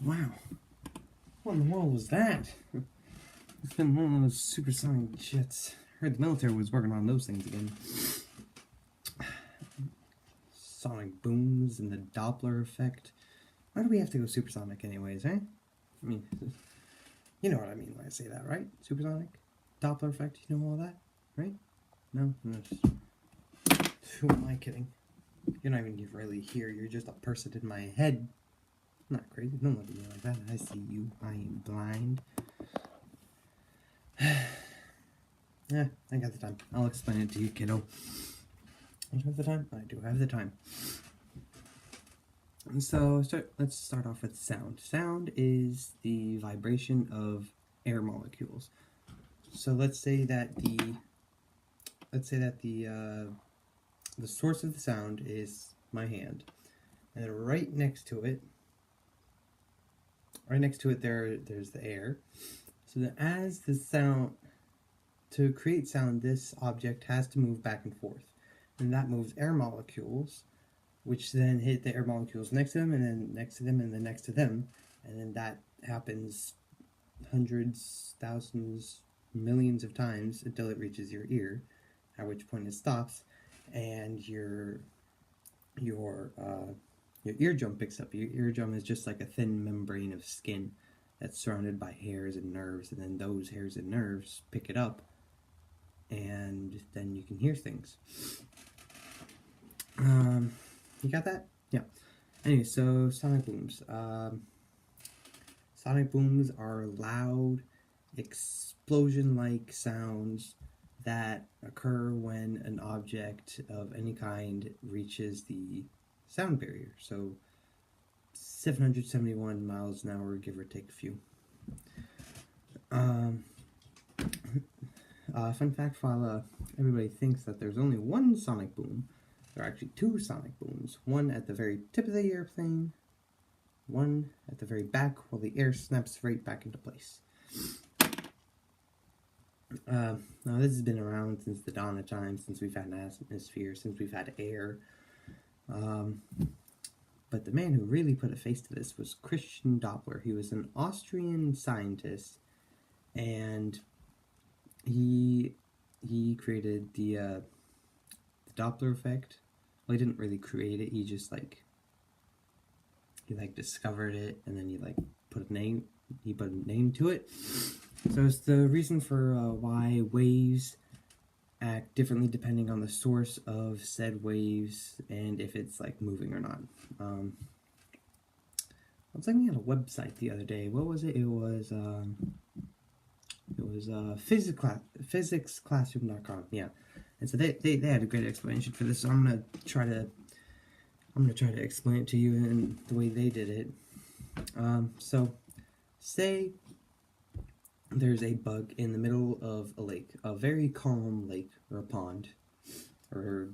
Wow. What in the world was that? It's been one of those supersonic jets. I heard the military was working on those things again. Sonic booms and the Doppler effect. Why do we have to go supersonic anyways, eh? I mean, you know what I mean when I say that, right? Supersonic? Doppler effect, you know all that? Right? No? Who am I kidding? You're not even really here, you're just a person in my head. I'm not crazy, don't look at me like that. I see you, I am blind. Yeah, I got the time. I'll explain it to you, kiddo. I do have the time? I do have the time. So, let's start off with sound. Sound is the vibration of air molecules. So let's say that the source of the sound is my hand, and right next to it there's the air. So that as the sound, to create sound, this object has to move back and forth, and that moves air molecules, which then hit the air molecules next to them, and then next to them, and then next to them, and then that happens hundreds, thousands, millions of times until it reaches your ear, at which point it stops, and your eardrum picks up. Your eardrum is just like a thin membrane of skin that's surrounded by hairs and nerves, and then those hairs and nerves pick it up, and then you can hear things. You got that? Yeah. Anyway, so sonic booms. Sonic booms are loud, explosion-like sounds that occur when an object of any kind reaches the sound barrier. So 771 miles an hour, give or take a few. Fun fact, while everybody thinks that there's only one sonic boom, there are actually two sonic booms. One at the very tip of the airplane, one at the very back, while the air snaps right back into place. Now this has been around since the dawn of time, since we've had an atmosphere, since we've had air. But the man who really put a face to this was Christian Doppler. He was an Austrian scientist, and he created the Doppler effect. Well, he didn't really create it. He just discovered it, and then he put a name. He put a name to it. So it's the reason for why waves act differently depending on the source of said waves and if it's moving or not. I was looking at a website the other day. What was it? It was physicsclassroom.com. Yeah, and so they had a great explanation for this. So I'm gonna try to explain it to you in the way they did it. So say there's a bug in the middle of a lake, a very calm lake or a pond, or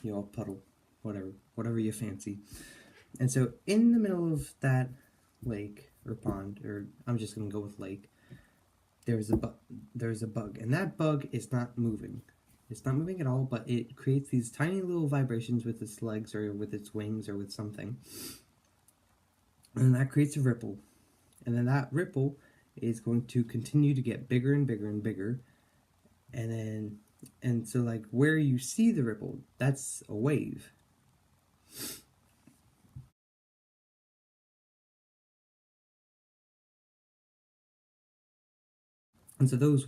a puddle, whatever you fancy. And so in the middle of that lake or pond, or I'm just gonna go with lake, there's a bug, and that bug is not moving. It's not moving at all, but it creates these tiny little vibrations with its legs or with its wings or with something, and that creates a ripple, and then that ripple is going to continue to get bigger and bigger and bigger, and so where you see the ripple, that's a wave. And so those